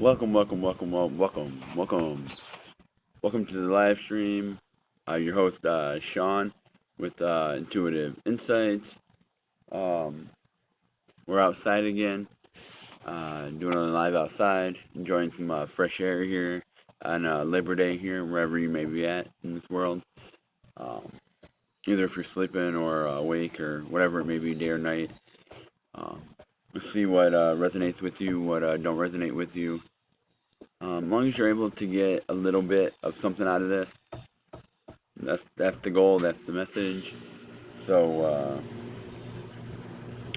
Welcome to the live stream. Your host, Sean, with Intuitive Insights. Um, we're outside again, doing a live outside, enjoying some fresh air here on Labor Day here, wherever you may be at in this world. Um, Either if you're sleeping or awake or whatever it may be, day or night. Um, we'll see what resonates with you, what don't resonate with you. As long as you're able to get a little bit of something out of this, that's the goal. That's the message. So,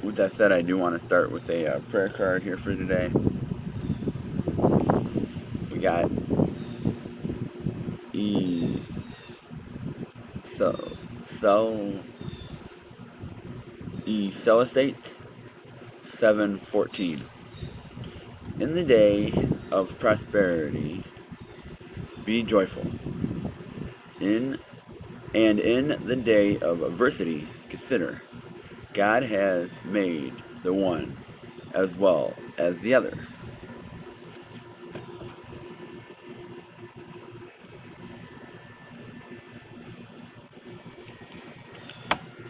with that said, I do want to start with a prayer card here for today. We got E so cell E cell estates 714. In the day of prosperity, be joyful. In the day of adversity, consider God has made the one as well as the other.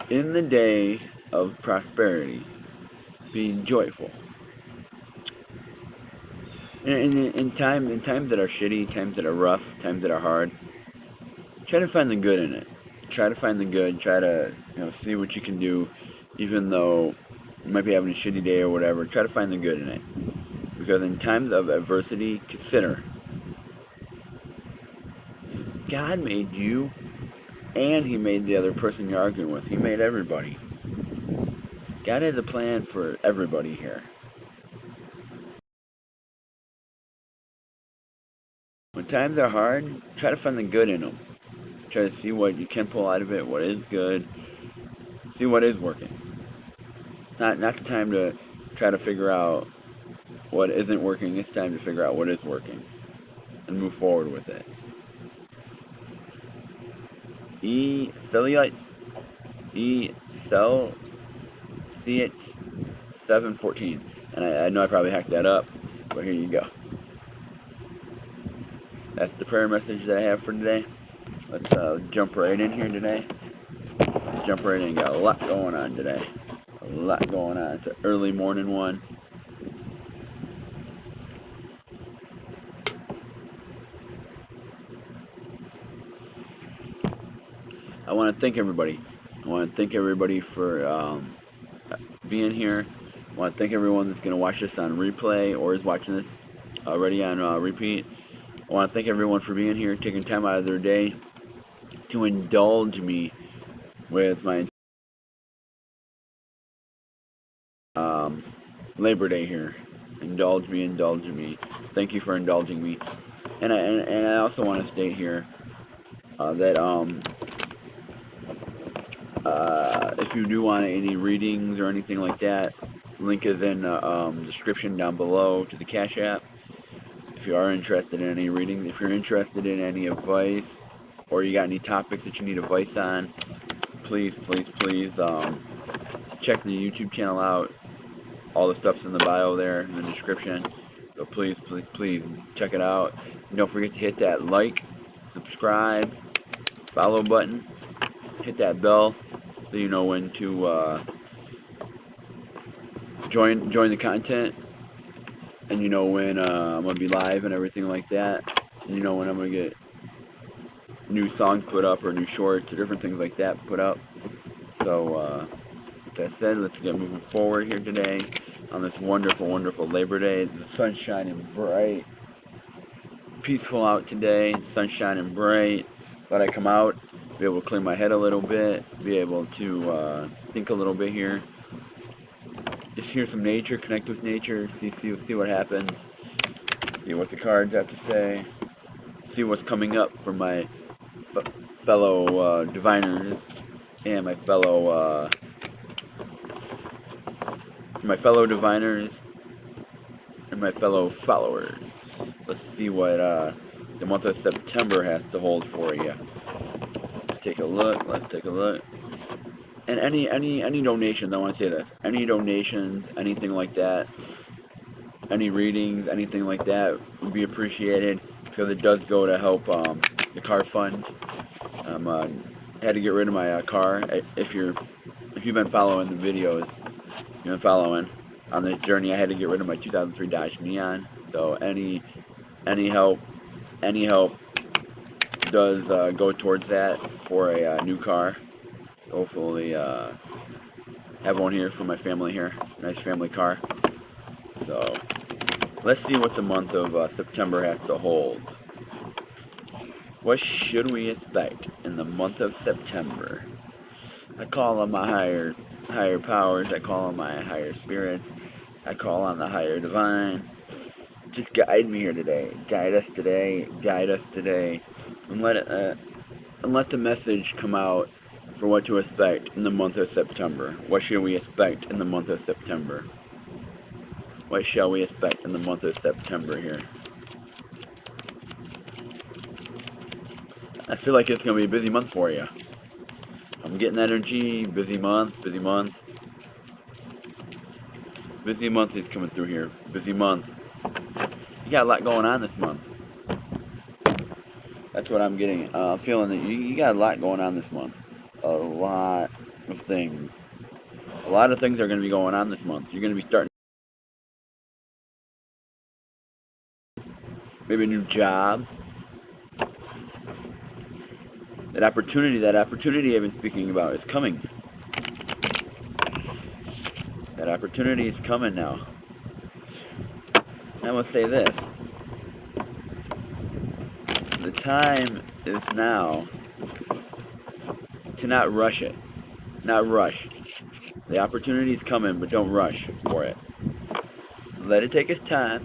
In the day of prosperity, be joyful. In times that are shitty, times that are rough, times that are hard, try to find the good in it. Try to find the good. Try to see what you can do, even though you might be having a shitty day or whatever. Try to find the good in it, because in times of adversity, consider God made you, and He made the other person you're arguing with. He made everybody. God has a plan for everybody here. When times are hard, try to find the good in them. Try to see what you can pull out of it, what is good, see what is working. Not the time to try to figure out what isn't working. It's time to figure out what is working and move forward with it. Cellulite, cell, CH 714. And I know I probably hacked that up, but here you go. That's the prayer message that I have for today. Let's jump right in here today. Jump right in. Got a lot going on today. A lot going on. It's an early morning one. I want to thank everybody. I want to thank everybody for being here. I want to thank everyone that's going to watch this on replay or is watching this already on repeat. I want to thank everyone for being here, taking time out of their day to indulge me with my Labor Day here. Indulge me. Thank you for indulging me. And I also want to state here that if you do want any readings or anything like that, link is in the description down below to the Cash App. If you are interested in any readings, if you're interested in any advice, or you got any topics that you need advice on, please check the YouTube channel out. All the stuff's in the bio there, in the description. So please check it out. And don't forget to hit that like, subscribe, follow button, hit that bell so you know when to join the content, and you know when I'm gonna be live and everything like that. And you know when I'm gonna get new songs put up or new shorts or different things like that put up. So with that said, let's get moving forward here today on this wonderful Labor Day. The sun's shining bright, peaceful out today. The sun's shining bright. Thought I'd come out, be able to clear my head a little bit, be able to think a little bit here. Just hear some nature, connect with nature, see what happens, see what the cards have to say, see what's coming up for my fellow diviners and my fellow diviners and my fellow followers. Let's see what the month of September has to hold for you. Let's take a look. And any donations, I want to say this. Any donations, anything like that, any readings, anything like that would be appreciated, because it does go to help the car fund. I had to get rid of my car. If you've been following the videos, you've been following on this journey. I had to get rid of my 2003 Dodge Neon. So any help does go towards that for a new car. Hopefully have one here for my family here. Nice family car. So let's see what the month of September has to hold. What should we expect in the month of September? I call on my higher powers. I call on my higher spirits. I call on the higher divine. Just guide me here today. Guide us today. Guide us today. And let the message come out for what to expect in the month of September. What should we expect in the month of September? What shall we expect in the month of September here? I feel like it's going to be a busy month for you. I'm getting energy. Busy month, busy month. Busy month is coming through here. Busy month. You got a lot going on this month. That's what I'm getting. I'm feeling that you got a lot going on this month. A lot of things. A lot of things are going to be going on this month. You're going to be starting maybe a new job. That opportunity I've been speaking about is coming. That opportunity is coming now. I will say this. The time is now to not rush it. Not rush. The opportunity is coming, but don't rush for it. Let it take its time.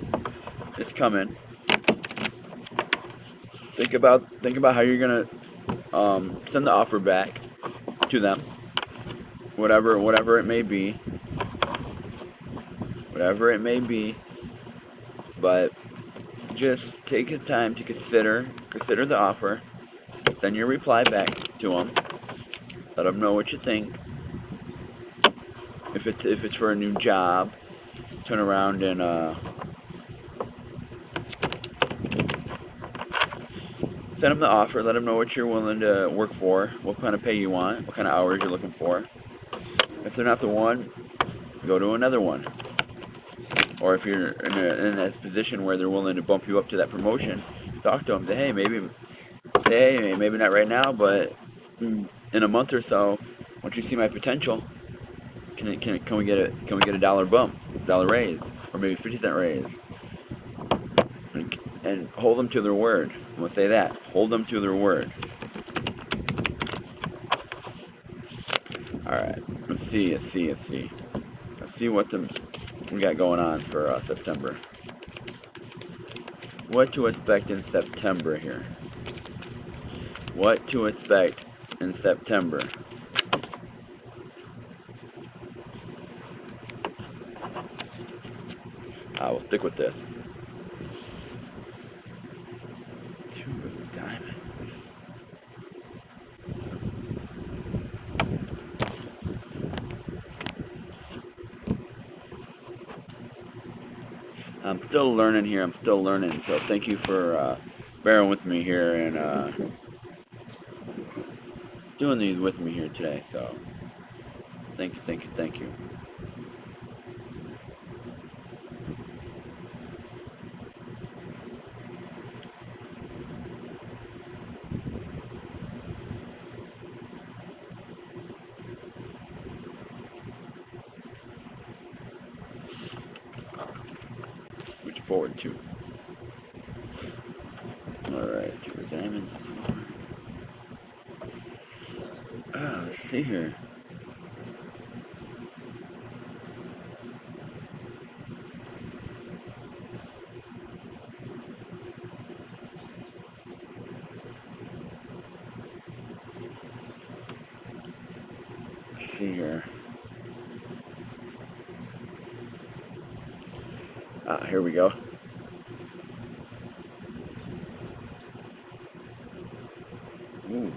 It's coming. Think about how you're gonna send the offer back to them. Whatever it may be. Whatever it may be. But just take the time to consider the offer. Send your reply back to them. Let them know what you think. If it's for a new job, turn around and send them the offer. Let them know what you're willing to work for, what kind of pay you want, what kind of hours you're looking for. If they're not the one, go to another one. Or if you're in that position where they're willing to bump you up to that promotion, talk to them. Say, hey, maybe not right now, but in a month or so, once you see my potential, can we get a dollar bump, dollar raise, or maybe 50-cent raise? And hold them to their word. I'm gonna say that. Hold them to their word. All right. Let's see what we got going on for September. What to expect in September here? What to expect in September? I will stick with this. Two of diamonds. I'm still learning here. I'm still learning. So thank you for bearing with me here and doing these with me here today. So thank you. Switch forward to. Alright, 2 of diamonds. Let's see here. Let's see here. Here we go. Ooh.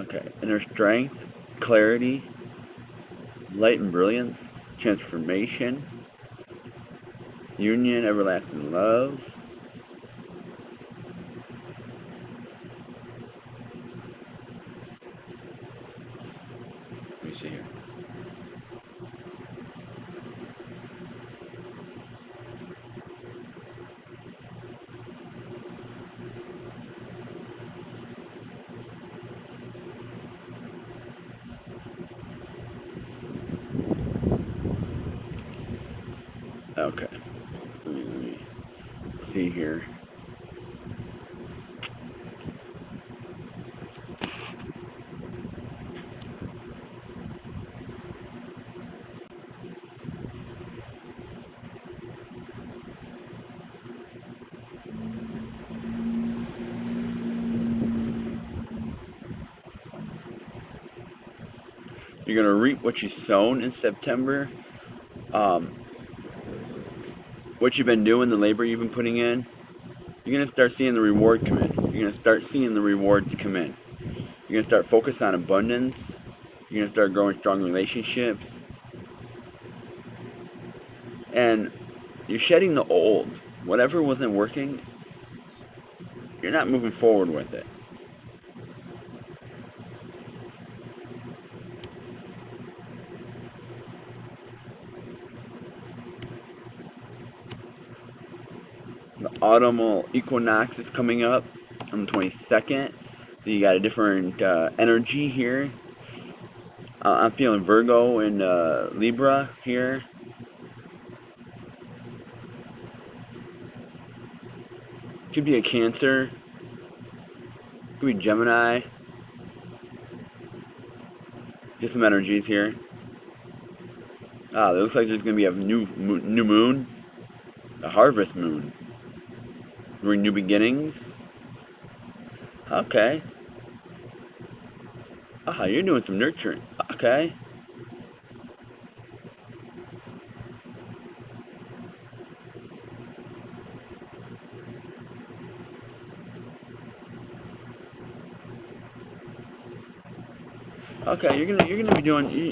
Okay, inner strength, clarity, light and brilliance, transformation, union, everlasting love. Let me see here. Okay, let me see here. You're gonna reap what you sown in September. Um, what you've been doing, the labor you've been putting in, you're gonna start seeing the reward come in. You're gonna start seeing the rewards come in. You're gonna start focus on abundance. You're gonna start growing strong relationships, and you're shedding the old. Whatever wasn't working, you're not moving forward with it. The autumnal equinox is coming up on the 22nd. So you got a different energy here. I'm feeling Virgo and Libra here. Could be a Cancer. Could be Gemini. Just some energies here. It looks like there's going to be a new moon. A harvest moon. During new beginnings. Okay. You're doing some nurturing. Okay. Okay, you're gonna be doing.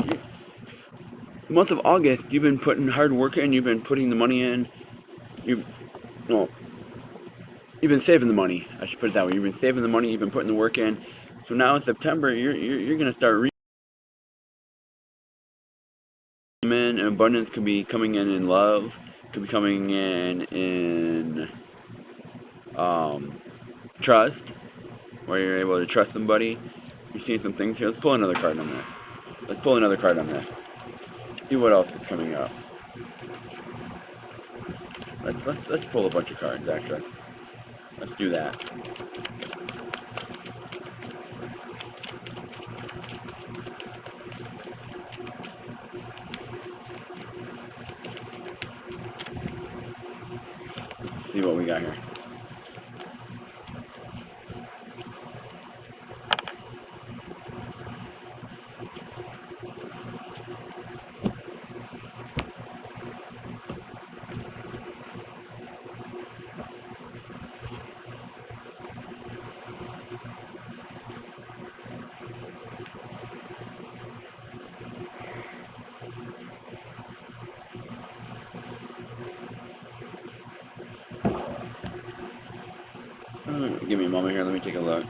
The month of August, you've been putting hard work in. You've been putting the money in. You've been saving the money. I should put it that way. You've been saving the money. You've been putting the work in. So now in September, you're gonna start and abundance could be coming in love. Could be coming in trust, where you're able to trust somebody. You're seeing some things here. Let's pull another card on that. Let's pull another card on this. See what else is coming up. Let's pull a bunch of cards, actually. Let's do that. Let's see what we got here. Give me a moment here. Let me take a look.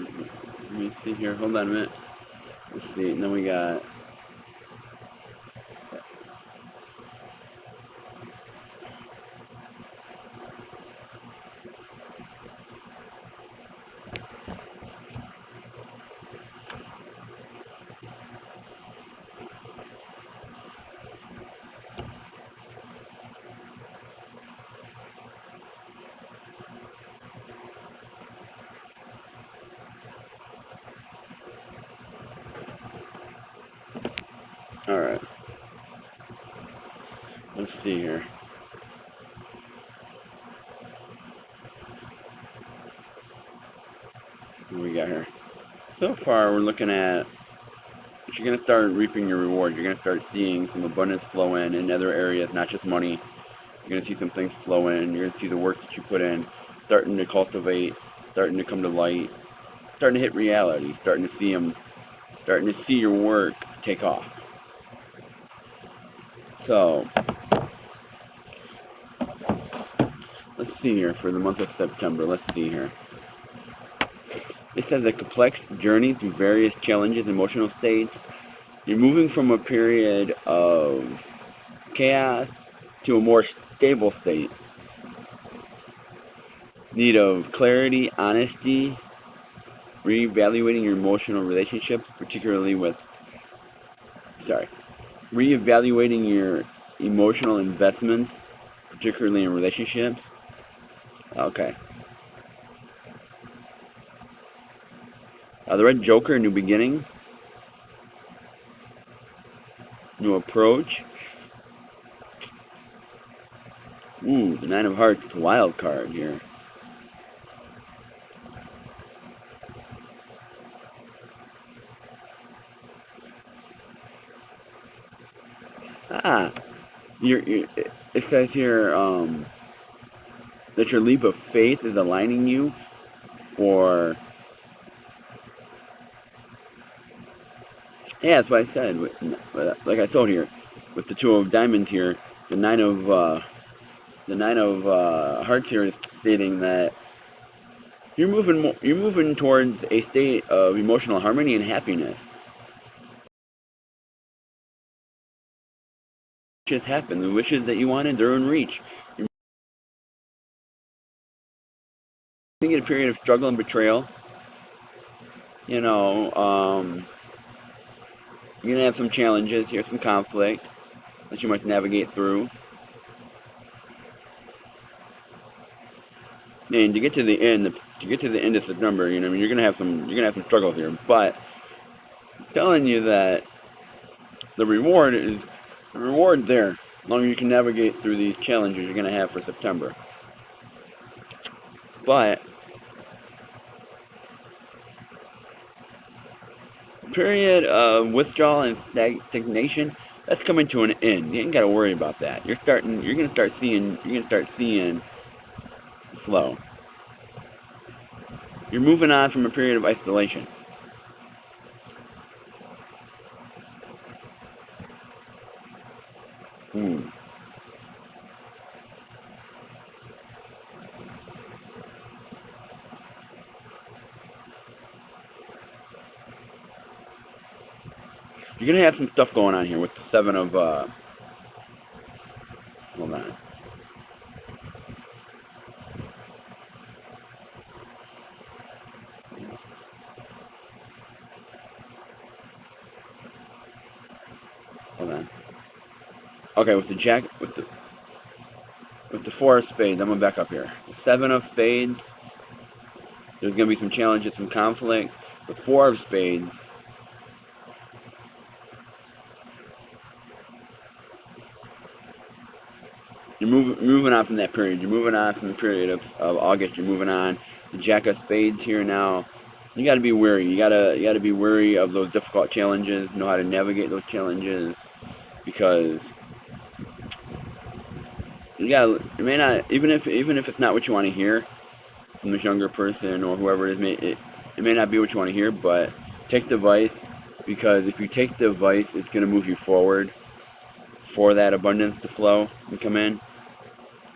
Let me see here. Hold on a minute. Let's see. And then we got. All right. Let's see here. What we got here? So far, we're looking at. You're going to start reaping your rewards. You're going to start seeing some abundance flow in other areas, not just money. You're going to see some things flow in. You're going to see the work that you put in starting to cultivate, starting to come to light, starting to hit reality, starting to see them, starting to see your work take off. So, let's see here for the month of September. Let's see here. It says a complex journey through various challenges, emotional states. You're moving from a period of chaos to a more stable state. Need of clarity, honesty, reevaluating your emotional relationships, particularly with, reevaluating your emotional investments, particularly in relationships. Okay. The Red Joker, new beginning, new approach. Ooh, the Nine of Hearts, wild card here. It says here that your leap of faith is aligning you for. Yeah, that's what I said. Like I told here, with the Two of Diamonds here, the Nine of Hearts here is stating that you're moving towards a state of emotional harmony and happiness. Just happen. The wishes that you wanted, they're in reach. You're in a period of struggle and betrayal. You know, you're gonna have some challenges here, some conflict that you must navigate through. And to get to the end of September, you know, I mean, you're gonna have some struggles here. But I'm telling you that the reward there. As long as you can navigate through these challenges you're gonna have for September. But period of withdrawal and stagnation, that's coming to an end. You ain't gotta worry about that. You're gonna start seeing flow. You're moving on from a period of isolation. You're gonna have some stuff going on here with the Seven of hold on. Hold on. Okay, with the Four of Spades, I'm gonna back up here. The Seven of Spades, there's gonna be some challenges, some conflict. The Four of Spades, you're moving on from that period. You're moving on from the period of August. You're moving on. The Jack of Spades here now. You got to be wary. You gotta be wary of those difficult challenges. Know how to navigate those challenges, because it may not, even if it's not what you want to hear from this younger person or whoever it is, it may not be what you want to hear, but take the advice, because if you take the advice, it's going to move you forward for that abundance to flow and come in.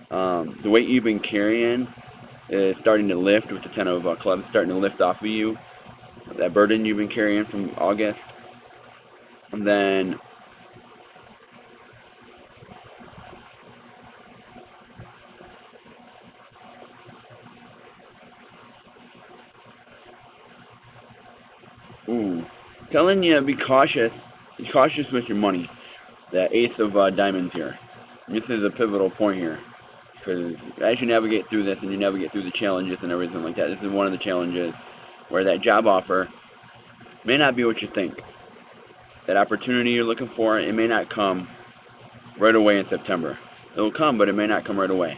The weight you've been carrying is starting to lift with the Ten of Clubs, starting to lift off of you. that burden you've been carrying from August. And then ooh, telling you be cautious. Be cautious with your money. The Ace of Diamonds here. This is a pivotal point here. Because as you navigate through this and you navigate through the challenges and everything like that, this is one of the challenges where that job offer may not be what you think. That opportunity you're looking for, it may not come right away in September. It'll come, but it may not come right away.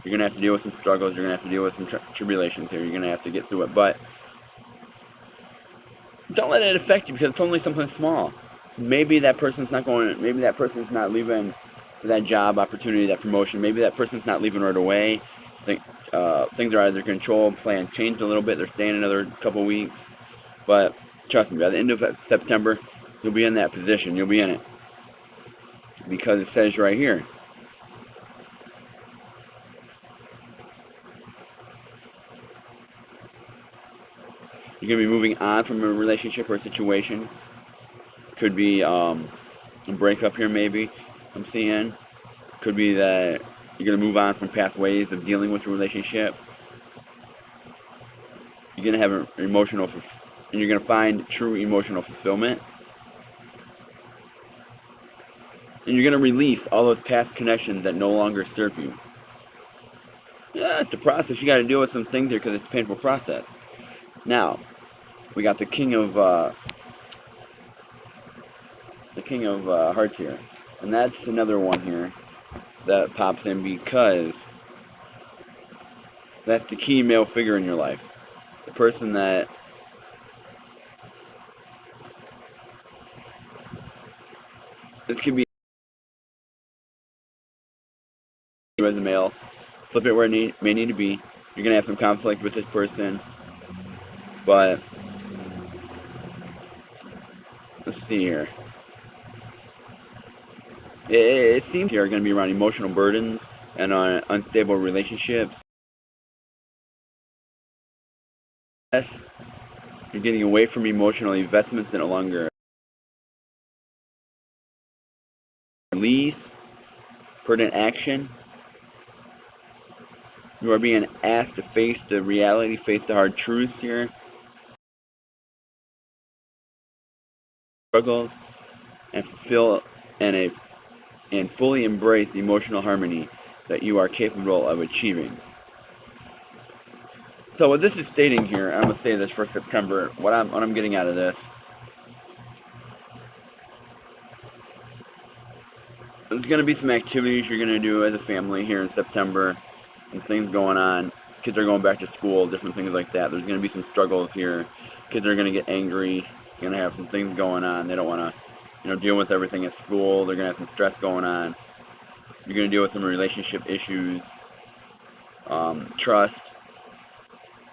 You're going to have to deal with some struggles. You're going to have to deal with some tribulations here. You're going to have to get through it. But don't let it affect you because it's only something small. Maybe that person's not leaving for that job opportunity, that promotion. Maybe that person's not leaving right away. Things are out of their control. Plans changed a little bit. They're staying another couple weeks. But trust me, by the end of September, you'll be in that position. You'll be in it. Because it says right here. You're going to be moving on from a relationship or a situation. Could be a breakup here maybe, I'm seeing. Could be that you're going to move on from past ways of dealing with a relationship. You're going to have an emotional, and you're going to find true emotional fulfillment. And you're going to release all those past connections that no longer serve you. Yeah, it's a process. You got to deal with some things here because it's a painful process. Now, we got the King of Hearts here, and that's another one here that pops in because that's the key male figure in your life, the person that this could be as a male. Flip it where it may need to be. You're gonna have some conflict with this person, but let's see here. It seems here are going to be around emotional burdens and on unstable relationships. Yes, you're getting away from emotional investments that no longer release, pertinent action. You are being asked to face the reality, face the hard truths here. Struggles and fulfill and fully embrace the emotional harmony that you are capable of achieving. So what this is stating here, I'm going to say this for September, what I'm getting out of this, there's going to be some activities you're going to do as a family here in September, and things going on. Kids are going back to school, different things like that. There's going to be some struggles here. Kids are going to get angry, going to have some things going on. They don't want to deal with everything at school. They're going to have some stress going on. You're going to deal with some relationship issues, trust.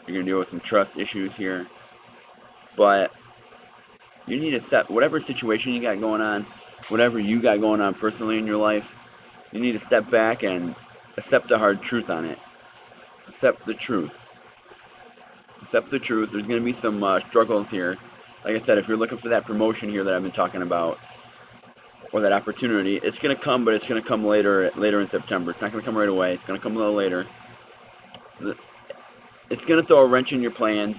You're going to deal with some trust issues here. But you need to set whatever situation you got going on, whatever you got going on personally in your life, you need to step back and accept the hard truth on it. Accept the truth. Accept the truth. There's going to be some struggles here. Like I said, if you're looking for that promotion here that I've been talking about, or that opportunity, it's going to come, but it's going to come later in September. It's not going to come right away. It's going to come a little later. It's going to throw a wrench in your plans.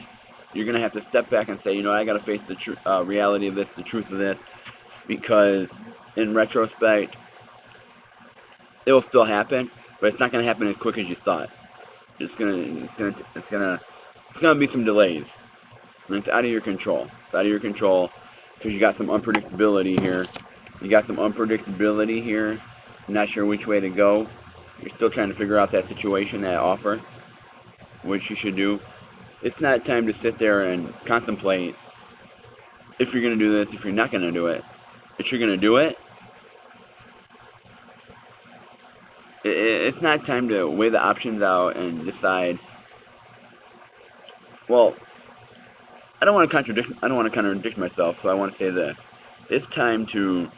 You're going to have to step back and say, I got to face the reality of this, the truth of this, because in retrospect, it will still happen, but it's not going to happen as quick as you thought. It's going to be some delays. And it's out of your control. It's out of your control because you got some unpredictability here. You're not sure which way to go. You're still trying to figure out that situation, that offer, which you should do. It's not time to sit there and contemplate if you're going to do this, if you're not going to do it. If you're going to do it, it's not time to weigh the options out and decide, well, I don't want to contradict myself, so I want to say this. It's time to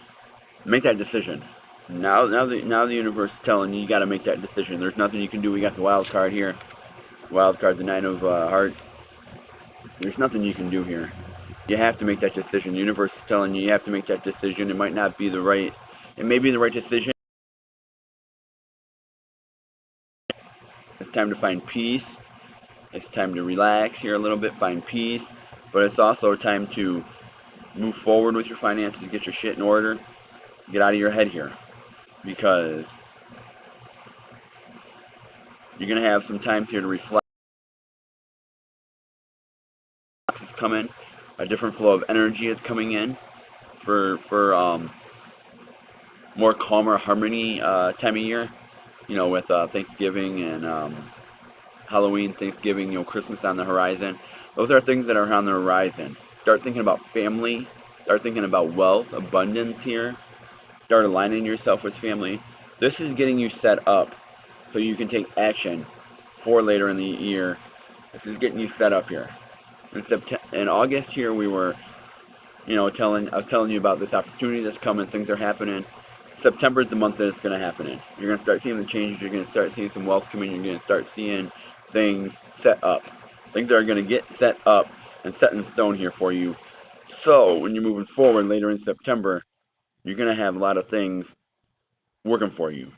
make that decision. Now the universe is telling you got to make that decision. There's nothing you can do. We got the wild card here. Wild card, the Nine of Hearts. There's nothing you can do here. You have to make that decision. The universe is telling you have to make that decision. It might not be the right, it may be the right decision. It's time to find peace. It's time to relax here a little bit, find peace. But it's also time to move forward with your finances, get your shit in order, get out of your head here. Because you're going to have some times here to reflect. It's coming. A different flow of energy is coming in for more calmer harmony time of year. You know, with Thanksgiving and Halloween, Thanksgiving, Christmas on the horizon. Those are things that are on the horizon. Start thinking about family. Start thinking about wealth, abundance here. Start aligning yourself with family. This is getting you set up so you can take action for later in the year. This is getting you set up here. In August here, we were, I was telling you about this opportunity that's coming. Things are happening. September is the month that it's going to happen in. You're going to start seeing the changes. You're going to start seeing some wealth coming. You're going to start seeing things set up. Things are going to get set up and set in stone here for you. So when you're moving forward later in September, you're going to have a lot of things working for you.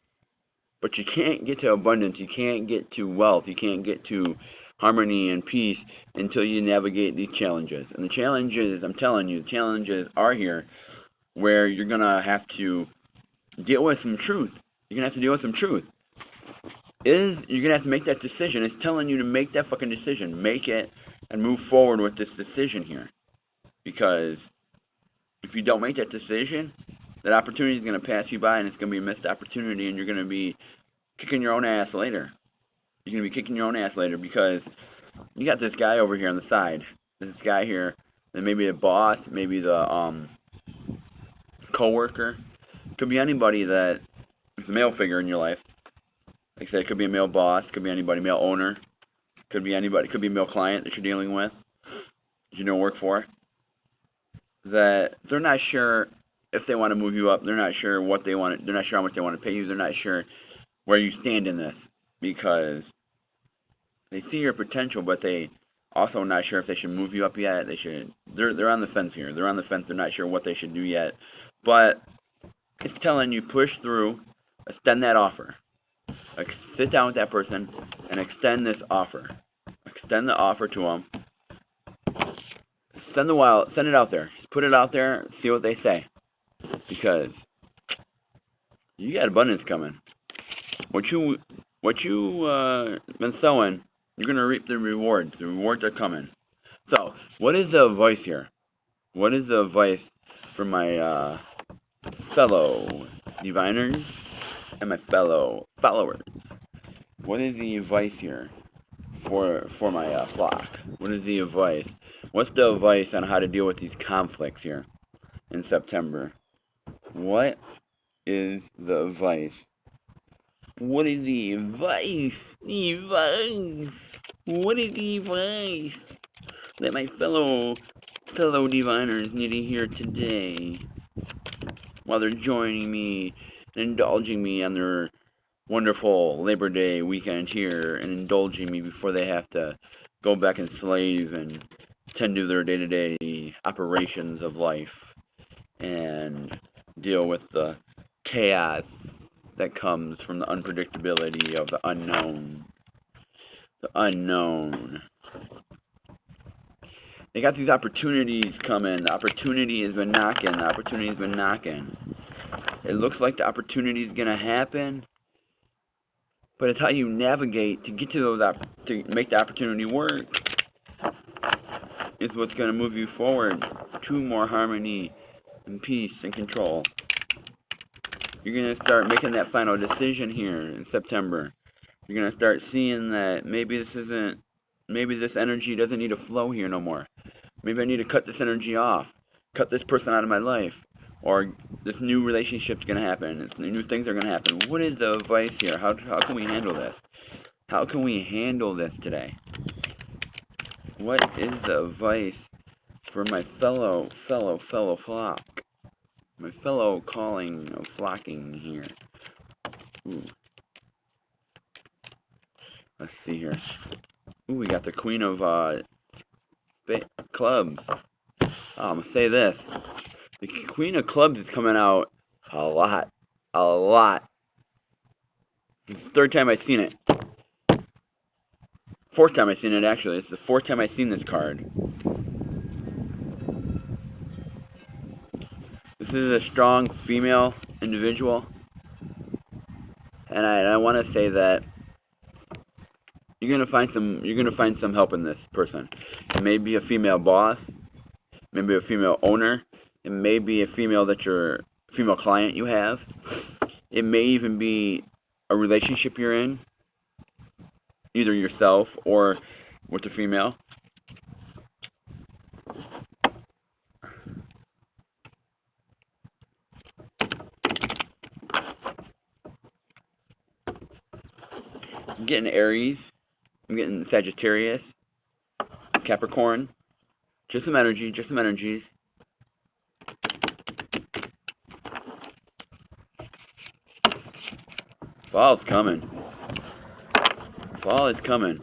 But you can't get to abundance. You can't get to wealth. You can't get to harmony and peace until you navigate these challenges. And the challenges, I'm telling you, the challenges are here where you're going to have to deal with some truth. You're going to have to deal with some truth. You're going to have to make that decision. It's telling you to make that fucking decision. Make it and move forward with this decision here. Because if you don't make that decision, that opportunity is going to pass you by and it's going to be a missed opportunity and you're going to be kicking your own ass later. You're going to be kicking your own ass later because you got this guy over here on the side. This guy here, and maybe a boss, maybe the co-worker. Could be anybody that is a male figure in your life. Like I said, it could be a male boss, could be anybody, male owner, could be anybody, could be a male client that you're dealing with, that you don't work for. That they're not sure if they want to move you up. They're not sure what they want. They're not sure how much they want to pay you. They're not sure where you stand in this because they see your potential, but they also not sure if they should move you up yet. They're on the fence here. They're on the fence. They're not sure what they should do yet. But it's telling you push through, extend that offer. Like sit down with that person and extend this offer. Extend the offer to them. Send it out there. Just put it out there. See what they say. Because you got abundance coming. What you been sowing, you're gonna reap the rewards. The rewards are coming. So, what is the advice here? What is the advice for my fellow diviners and my fellow followers? What is the advice here for my flock? What is the advice? What's the advice on how to deal with these conflicts here in September? What is the advice? What is the advice? The advice. What is the advice that my fellow diviners need to hear today while they're joining me and indulging me on their wonderful Labor Day weekend here and indulging me before they have to go back and slave and tend to their day-to-day operations of life and deal with the chaos that comes from the unpredictability of the unknown. The unknown. They got these opportunities coming. The opportunity has been knocking. The opportunity has been knocking. It looks like the opportunity is going to happen. But it's how you navigate to get to those to make the opportunity work is what's going to move you forward to more harmony and peace and control. You're going to start making that final decision here in September. You're going to start seeing that maybe this energy doesn't need to flow here no more. Maybe I need to cut this energy off. Cut this person out of my life. Or this new relationship's going to happen. New things are going to happen. What is the advice here? How can we handle this? How can we handle this today? What is the advice for my fellow flock? My fellow calling of flocking here. Ooh. Let's see here. Ooh, we got the Queen of Clubs. I'm gonna say this. The Queen of Clubs is coming out a lot. A lot. It's the third time I've seen it. Fourth time I've seen it, actually. It's the fourth time I've seen this card. This is a strong female individual. And I want to say that you're gonna find some help in this person. It may be a female boss, maybe a female owner, it may be a female client you have. It may even be a relationship you're in, either yourself or with a female. I'm getting Aries, I'm getting Sagittarius, Capricorn. Just some energy, just some energies. Fall's coming. Fall is coming.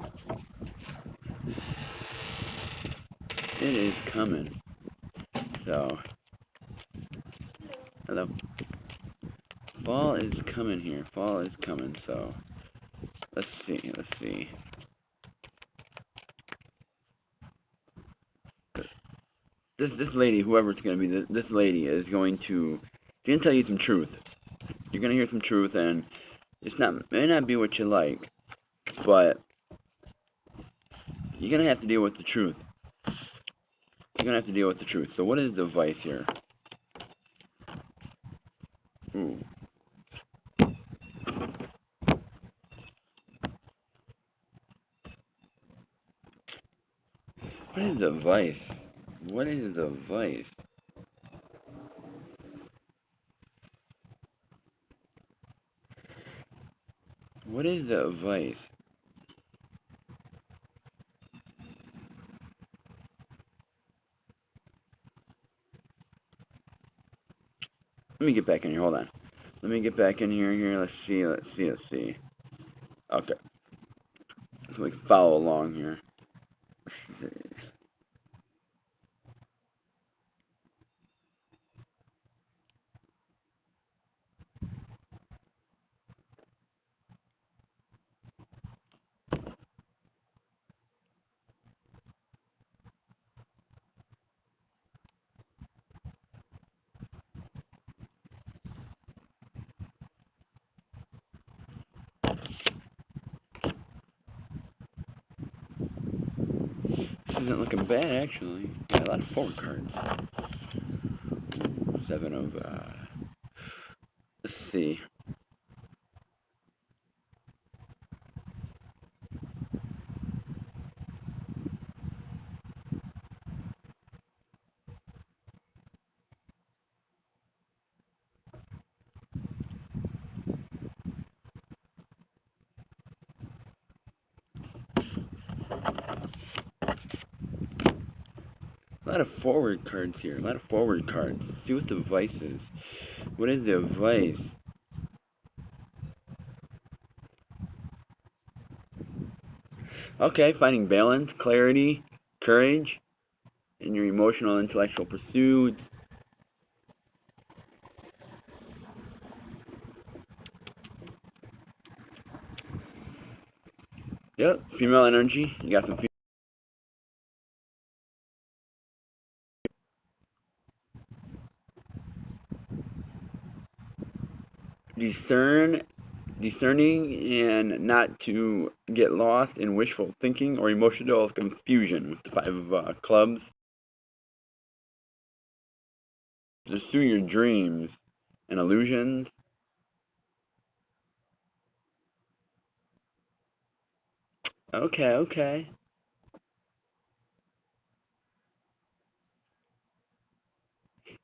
It is coming. So, hello. Fall is coming here. Fall is coming. So, let's see. Let's see. This lady, whoever it's going to be, this lady is going to tell you some truth. You're going to hear some truth, and may not be what you like, but you're going to have to deal with the truth. You're going to have to deal with the truth. So what is the vice here? Ooh. What is the vice? What is the vice? What is the vice? Let me get back in here. Hold on. Let me get back in here. Let's see. Okay. So we can follow along here. This isn't looking bad, actually. Got a lot of forward cards. Ooh, 7 of, let's see. A lot of forward cards here. A lot of forward cards. Let's see what the vice is. What is the vice? Okay, finding balance, clarity, courage in your emotional, intellectual pursuits. Yep, female energy. You got some female. Discerning and not to get lost in wishful thinking or emotional confusion with the 5 of clubs. Pursue your dreams and illusions. Okay.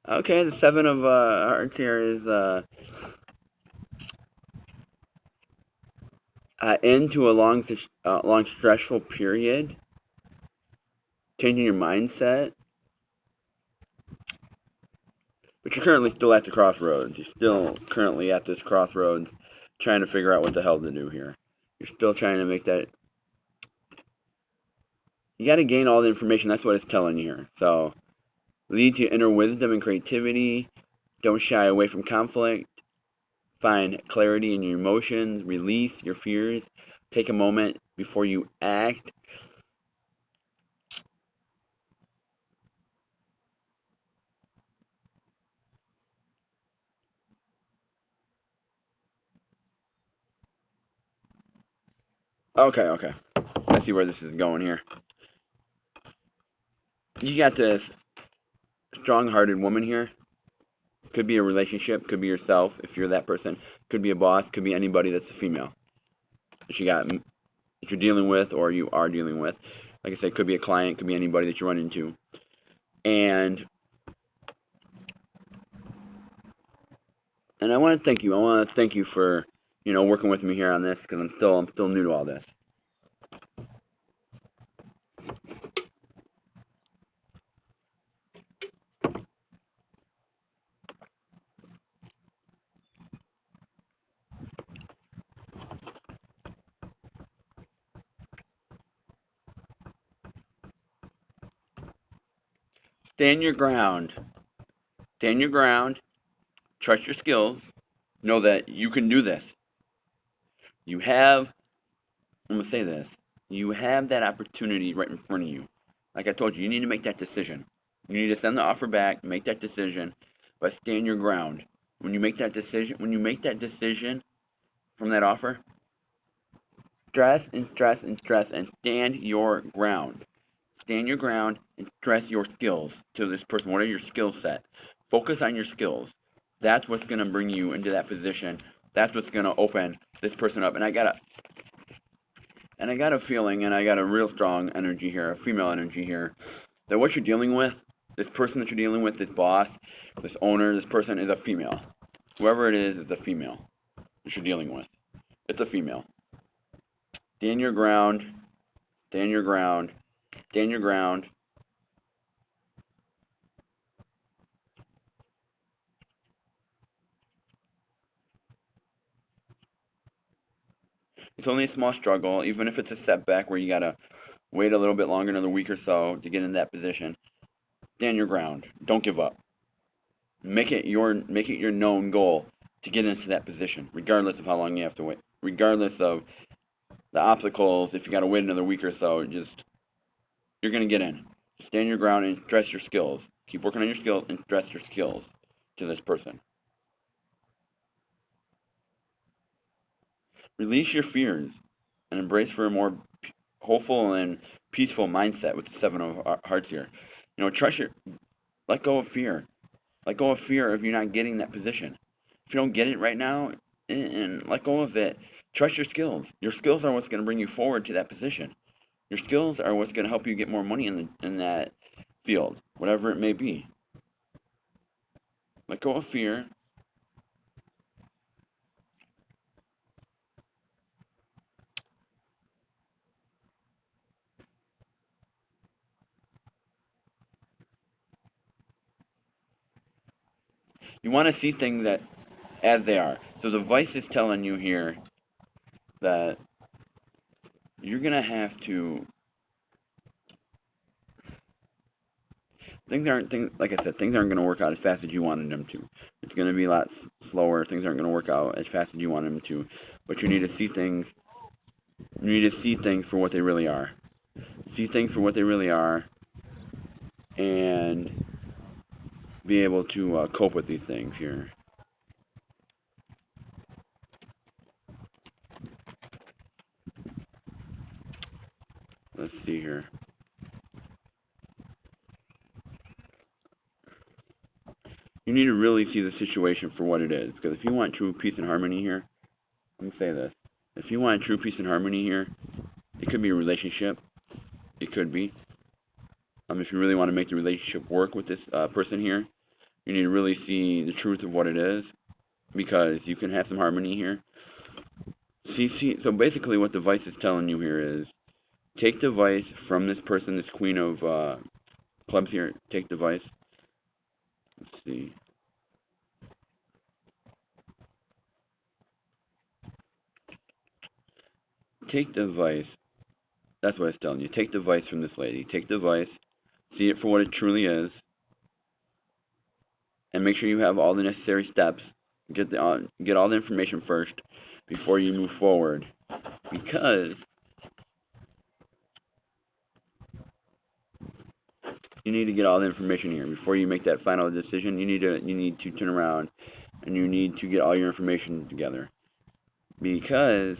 Okay, the 7 of hearts here is end to a long stressful period. Changing your mindset. But you're currently still at the crossroads. You're still currently at this crossroads trying to figure out what the hell to do here. You're still trying to make that. You got to gain all the information. That's what it's telling you here. So, lead to inner wisdom and creativity. Don't shy away from conflict. Find clarity in your emotions. Release your fears. Take a moment before you act. Okay. I see where this is going here. You got this strong-hearted woman here. Could be a relationship, could be yourself if you're that person. Could be a boss, could be anybody that's a female that you're dealing with or you are dealing with. Like I said, could be a client, could be anybody that you run into. And I want to thank you. I want to thank you for working with me here on this because I'm still new to all this. Stand your ground. Stand your ground. Trust your skills. Know that you can do this. You have, I'm going to say this, you have that opportunity right in front of you. Like I told you, you need to make that decision. You need to send the offer back, make that decision, but stand your ground. When you make that decision from that offer, stress and stress and stress and stand your ground. Stand your ground and stress your skills to this person. What are your skill set? Focus on your skills. That's what's going to bring you into that position. That's what's going to open this person up. And I got a feeling, and I got a real strong energy here, a female energy here, that what you're dealing with, this person that you're dealing with, this boss, this owner, this person is a female. Whoever it is a female that you're dealing with. It's a female. Stand your ground. Stand your ground. Stand your ground. It's only a small struggle, even if it's a setback where you gotta wait a little bit longer, another week or so, to get in that position. Stand your ground. Don't give up. Make it your known goal to get into that position, regardless of how long you have to wait. Regardless of the obstacles, if you gotta wait another week or so, you're gonna get in. Stand your ground and stress your skills. Keep working on your skills and stress your skills to this person. Release your fears and embrace for a more hopeful and peaceful mindset with the Seven of Hearts here. Let go of fear. Let go of fear of you not getting that position. If you don't get it right now, and let go of it. Trust your skills. Your skills are what's going to bring you forward to that position. Your skills are what's going to help you get more money in that field, whatever it may be. Let go of fear. You want to see things that as they are. So the vice is telling you here that you're going to have to like I said, things aren't going to work out as fast as you wanted them to. It's going to be a lot slower. Things aren't going to work out as fast as you want them to. But you need to see things. You need to see things for what they really are. See things for what they really are, and be able to cope with these things here. Let's see here. You need to really see the situation for what it is, because if you want true peace and harmony here, let me say this. If you want true peace and harmony here, it could be a relationship. It could be. If you really want to make the relationship work with this person here, you need to really see the truth of what it is, because you can have some harmony here. So basically what the vice is telling you here is, take the vice from this person, this queen of clubs here. Take the vice. Let's see. Take the vice That's what it's telling you. Take the advice from this lady. Take the advice, see it for what it truly is, and make sure you have all the necessary steps. Get all the information first before you move forward, because you need to get all the information here before you make that final decision. You need to turn around and you need to get all your information together, because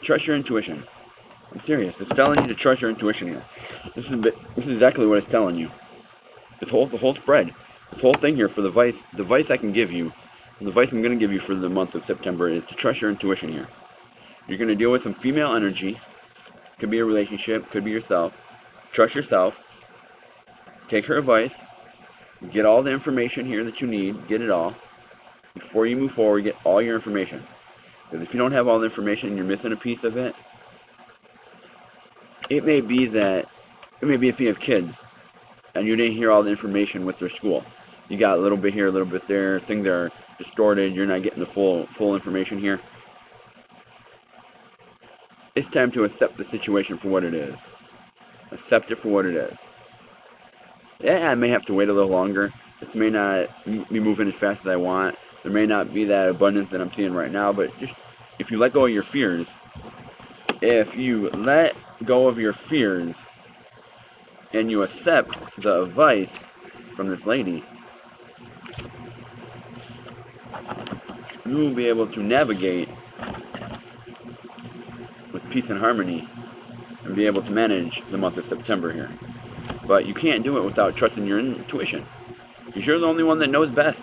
trust your intuition. I'm serious. It's telling you to trust your intuition here. This is exactly what it's telling you. The whole spread, this whole thing here for the advice I can give you, and the advice I'm going to give you for the month of September is to trust your intuition here. You're going to deal with some female energy. Could be a relationship, could be yourself. Trust yourself. Take her advice. Get all the information here that you need. Get it all. Before you move forward, get all your information. Because if you don't have all the information and you're missing a piece of it, it may be if you have kids and you didn't hear all the information with their school. You got a little bit here, a little bit there. Things are distorted. You're not getting the full information here. It's time to accept the situation for what it is. Accept it for what it is. Yeah, I may have to wait a little longer. This may not be moving as fast as I want. There may not be that abundance that I'm seeing right now, but just if you let go of your fears, and you accept the advice from this lady, you will be able to navigate with peace and harmony and be able to manage the month of September here. But you can't do it without trusting your intuition, because you're the only one that knows best.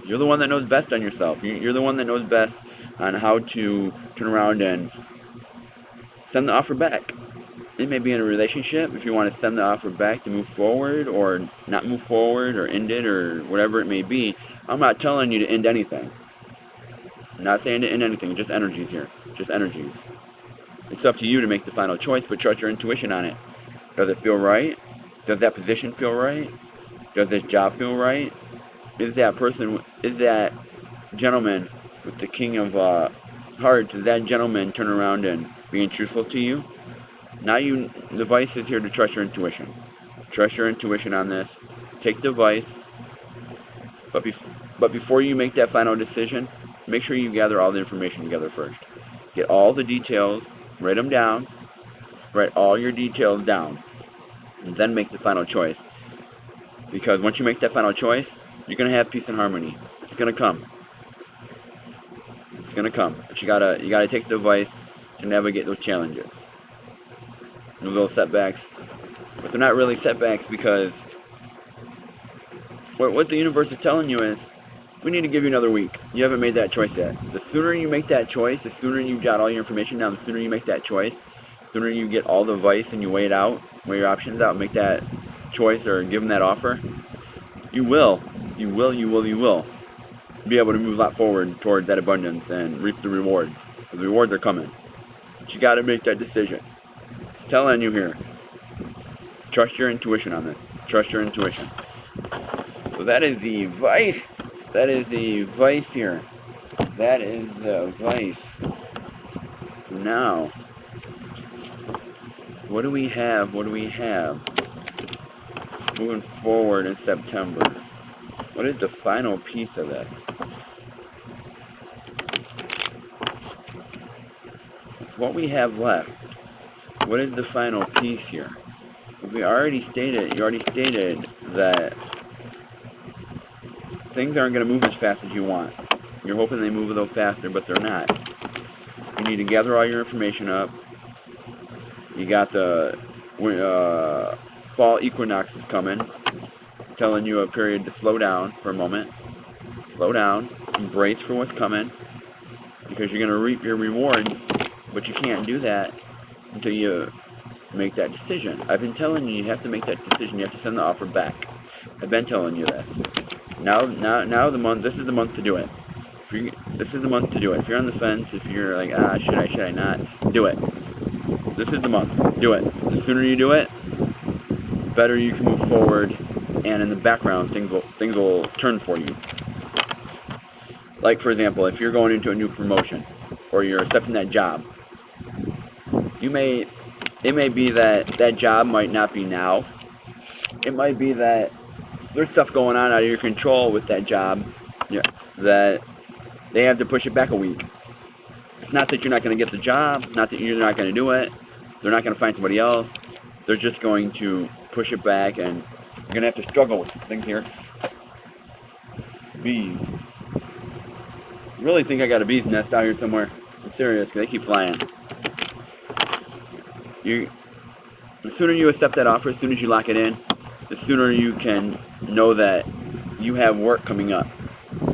You're the one that knows best on yourself. You're the one that knows best on how to turn around and send the offer back. It may be in a relationship. If you want to send the offer back to move forward or not move forward or end it or whatever it may be, I'm not telling you to end anything. I'm not saying to end anything, just energies here. Just energies. It's up to you to make the final choice, but trust your intuition on it. Does it feel right? Does that position feel right? Does this job feel right? Is that gentleman with the King of Hearts, is that gentleman turn around and being truthful to you? Now the advice is here to trust your intuition. Trust your intuition on this. Take the advice. But before you make that final decision, make sure you gather all the information together first. Get all the details, write them down, write all your details down, and then make the final choice. Because once you make that final choice, you're going to have peace and harmony. It's going to come. It's going to come. But you gotta take the advice to navigate those challenges. Those little setbacks. But they're not really setbacks, because what the universe is telling you is, we need to give you another week. You haven't made that choice yet. The sooner you make that choice, the sooner you got all your information down, the sooner you make that choice, the sooner you get all the advice and you weigh it out, weigh your options out, make that choice or give them that offer, you will be able to move a lot forward toward that abundance and reap the rewards. The rewards are coming. But you got to make that decision. It's telling you here. Trust your intuition on this. Trust your intuition. So that is the advice. That is the advice here. That is the advice. So now, what do we have? What do we have moving forward in September? What is the final piece of this? What we have left. What is the final piece here? You already stated that things aren't going to move as fast as you want. You're hoping they move a little faster, but they're not. You need to gather all your information up. You got the fall equinox is coming, telling you a period to slow down for a moment. Slow down, embrace for what's coming, because you're going to reap your rewards, but you can't do that until you make that decision. I've been telling you, you have to make that decision. You have to send the offer back. I've been telling you this. Now this is the month to do it. This is the month to do it. If you're on the fence, if you're like, should I not, do it. This is the month. Do it. The sooner you do it, the better you can move forward, and in the background, things will turn for you. Like, for example, if you're going into a new promotion or you're accepting that job, it may be that that job might not be now. It might be that there's stuff going on out of your control with that job, yeah, that they have to push it back a week. It's not that you're not going to get the job, not that you're not going to do it. They're not going to find somebody else. They're just going to push it back, and you're going to have to struggle with things here. Bees. I really think I got a bee's nest out here somewhere. I'm serious, because they keep flying. The sooner you accept that offer, as soon as you lock it in, the sooner you can know that you have work coming up.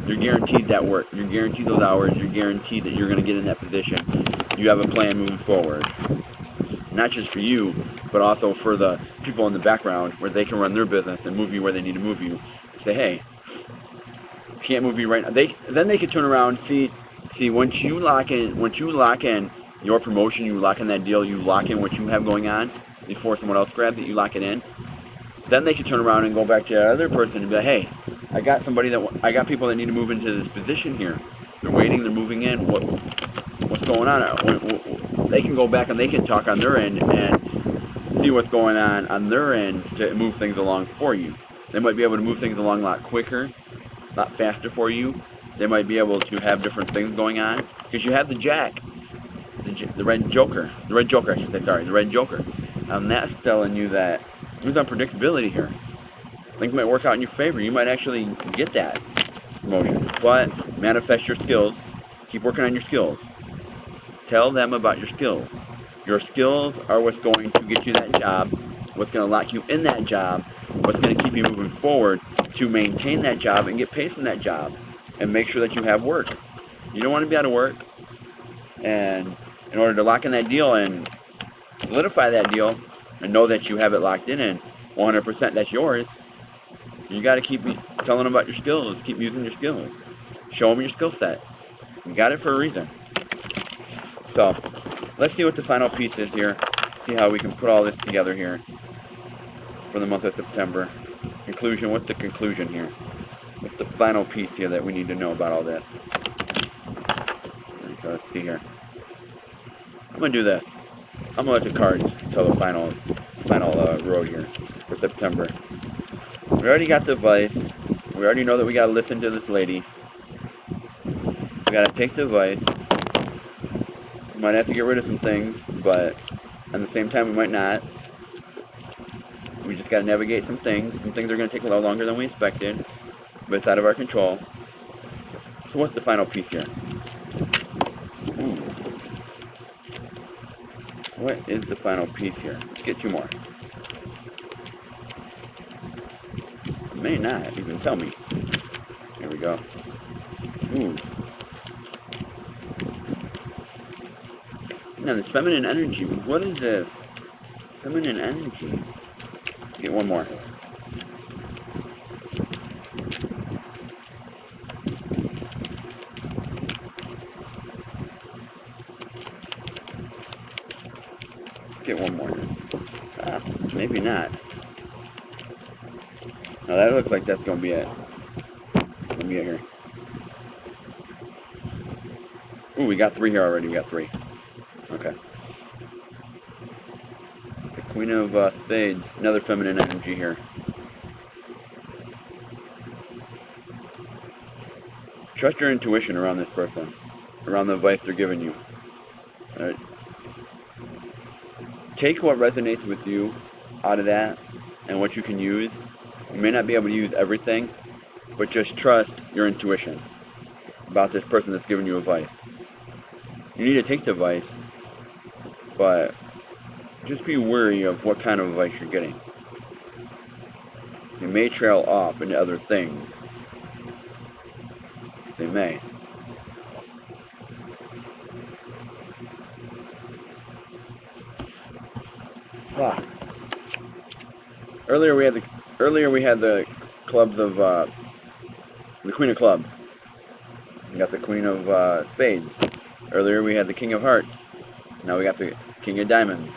You're guaranteed that work. You're guaranteed those hours. You're guaranteed that you're going to get in that position. You have a plan moving forward. Not just for you, but also for the people in the background where they can run their business and move you where they need to move you. Say, hey, can't move you right now. Then they can turn around, see once you lock in your promotion, you lock in that deal, you lock in what you have going on before someone else grabs it, you lock it in. Then they can turn around and go back to that other person and be like, hey, I got people that need to move into this position here. They're waiting, they're moving in. What's going on? They can go back and they can talk on their end and see what's going on their end to move things along for you. They might be able to move things along a lot quicker, a lot faster for you. They might be able to have different things going on because you have the Jack, the red Joker, the red Joker. And that's telling you that there's unpredictability here. Things might work out in your favor. You might actually get that promotion. But manifest your skills. Keep working on your skills. Tell them about your skills. Your skills are what's going to get you that job, what's going to lock you in that job, what's going to keep you moving forward to maintain that job and get paid from that job and make sure that you have work. You don't want to be out of work. And in order to lock in that deal and solidify that deal and know that you have it locked in and 100% that's yours, you got to keep telling them about your skills. Keep using your skills. Show them your skill set. You got it for a reason. So, let's see what the final piece is here. See how we can put all this together here for the month of September. Conclusion. What's the conclusion here? What's the final piece here that we need to know about all this? So let's see here. I'm going to do this. I'm going to let the cards tell the final row here for September. We already got the advice. We already know that we got to listen to this lady. We got to take the advice. We might have to get rid of some things, but at the same time we might not. We just got to navigate some things. Some things are going to take a lot longer than we expected, but it's out of our control. So what's the final piece here? Ooh. What is the final piece here? Let's get two more. It may not even tell me. Here we go. Ooh. Now this feminine energy. What is this? Feminine energy. Get one more. Get one more. Maybe not. Now that looks like that's gonna be it. Let me get here. Ooh, we got three here already. We got three. Okay. The Queen of Spades. Another feminine energy here. Trust your intuition around this person, around the advice they're giving you. All right. Take what resonates with you out of that and what you can use. You may not be able to use everything, but just trust your intuition about this person that's giving you advice. You need to take the advice, but just be wary of what kind of advice you're getting. You may trail off into other things. They may. Fuck. Earlier we had the clubs of the Queen of Clubs. We got the Queen of Spades. Earlier we had the King of Hearts. Now we got the King of Diamonds.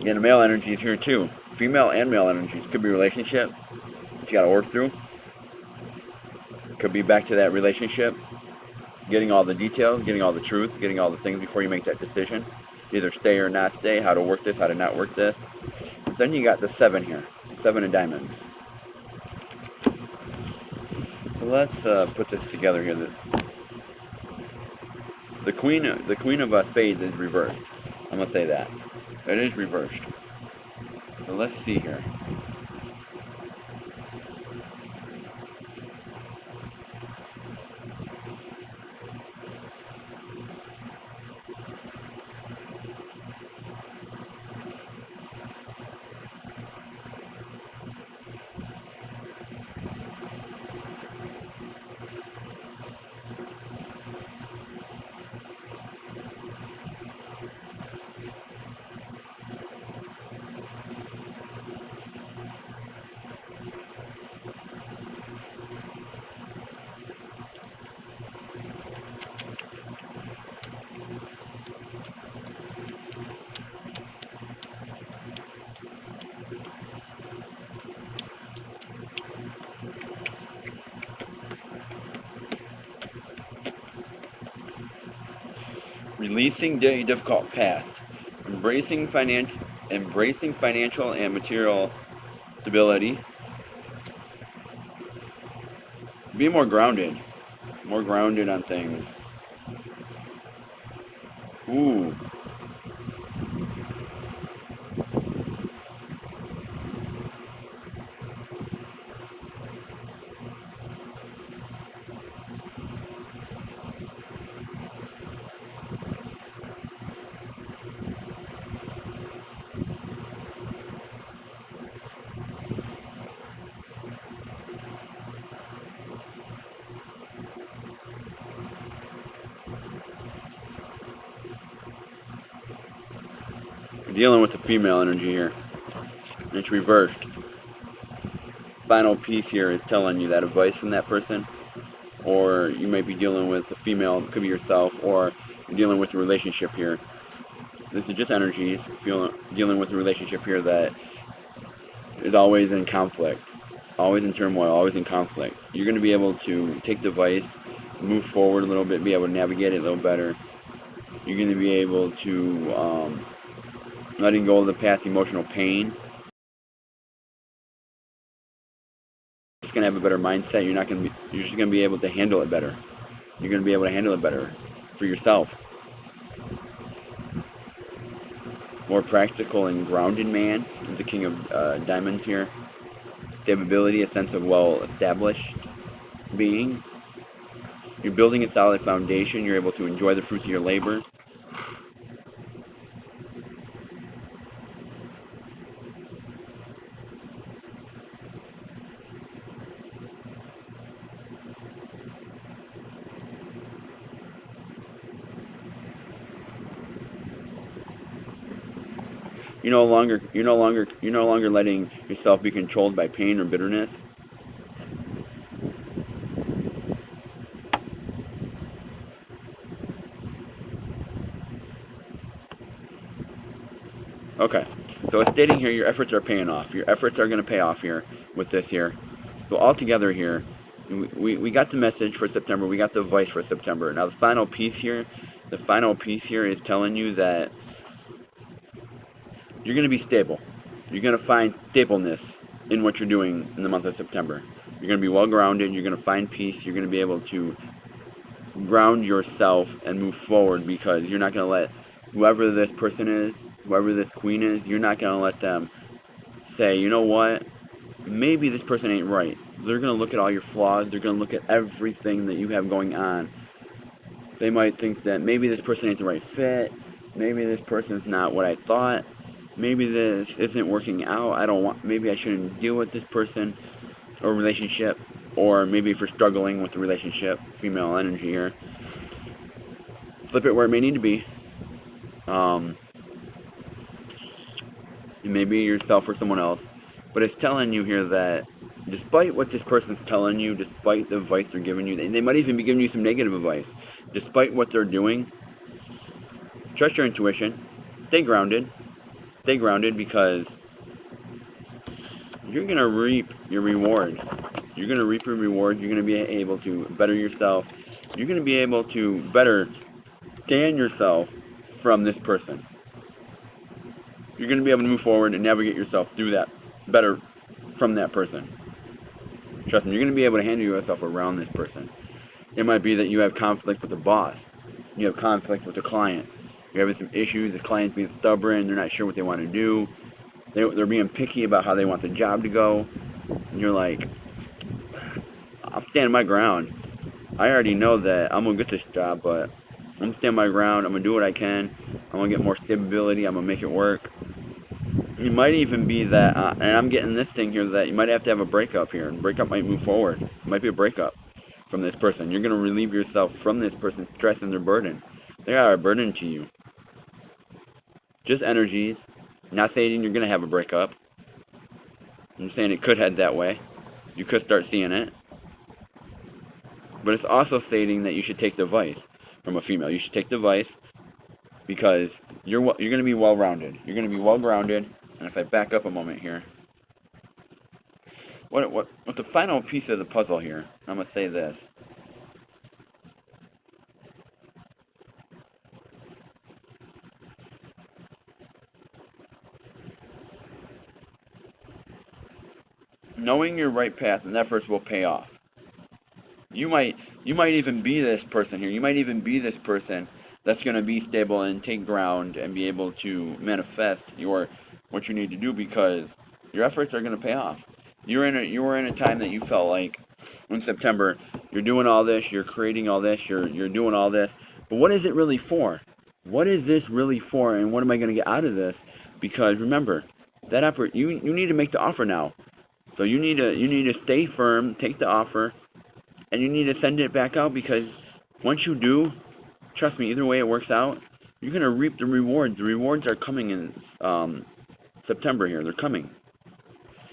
Again, the male energy is here too. Female and male energies. Could be a relationship that you gotta work through. Could be back to that relationship, getting all the details, getting all the truth, getting all the things before you make that decision. Either stay or not stay, how to work this, how to not work this. But then you got the 7 here, 7 of diamonds. So let's put this together here. The queen of spades is reversed. I'm gonna say that it is reversed. So let's see here. Releasing the difficult past, embracing financial and material stability. Be more grounded on things. Ooh. Dealing with the female energy here. It's reversed. Final piece here is telling you that advice from that person, or you might be dealing with a female, it could be yourself, or you're dealing with a relationship here. This is just energies, dealing with a relationship here that is always in conflict, always in turmoil, always in conflict. You're going to be able to take the advice, move forward a little bit, be able to navigate it a little better. You're going to be able to letting go of the past emotional pain. You're just gonna have a better mindset. You're just gonna be able to handle it better. You're gonna be able to handle it better for yourself. More practical and grounded man is the king of diamonds here. Stability, a sense of well-established being. You're building a solid foundation. You're able to enjoy the fruits of your labor. You're no longer letting yourself be controlled by pain or bitterness. Okay, so it's stating here your efforts are paying off. Your efforts are going to pay off here with this here. So all together here, we got the message for September. We got the advice for September. Now the final piece here is telling you that you're going to be stable. You're going to find stableness in what you're doing in the month of September. You're going to be well grounded. You're going to find peace. You're going to be able to ground yourself and move forward, because you're not going to let whoever this person is, whoever this queen is, you're not going to let them say, you know what, maybe this person ain't right. They're going to look at all your flaws. They're going to look at everything that you have going on. They might think that maybe this person ain't the right fit. Maybe this person's not what I thought. Maybe this isn't working out. Maybe I shouldn't deal with this person or relationship. Or maybe if you're struggling with the relationship, female energy here, flip it where it may need to be. Maybe yourself or someone else. But it's telling you here that despite what this person's telling you, despite the advice they're giving you, they might even be giving you some negative advice. Despite what they're doing, trust your intuition. Stay grounded. Stay grounded, because you're going to reap your reward. You're going to reap your reward. You're going to be able to better yourself. You're going to be able to better stand yourself from this person. You're going to be able to move forward and navigate yourself through that better from that person. Trust me, you're going to be able to handle yourself around this person. It might be that you have conflict with the boss. You have conflict with the client. You're having some issues. The client's being stubborn. They're not sure what they want to do. They're being picky about how they want the job to go. And you're like, I'm standing my ground. I already know that I'm going to get this job, but I'm going to stand my ground. I'm going to do what I can. I'm going to get more stability. I'm going to make it work. It might even be that, and I'm getting this thing here, that you might have to have a breakup here. And breakup might move forward. It might be a breakup from this person. You're going to relieve yourself from this person's stress and their burden. They are a burden to you. Just energies. Not saying you're going to have a breakup. I'm saying it could head that way. You could start seeing it. But it's also stating that you should take the advice from a female. You should take the advice because you're going to be well-rounded. You're going to be well-grounded. And if I back up a moment here, what the final piece of the puzzle here, I'm going to say this. Knowing your right path and efforts will pay off. You might even be this person here. You might even be this person that's going to be stable and take ground and be able to manifest what you need to do because your efforts are going to pay off. You were in a time that you felt like in September, you're doing all this, you're creating all this, you're doing all this. But what is it really for? What is this really for, and what am I going to get out of this? Because remember, you need to make the offer now. So you need to stay firm, take the offer, and you need to send it back out because once you do, trust me, either way it works out, you're going to reap the rewards. The rewards are coming in September here. They're coming.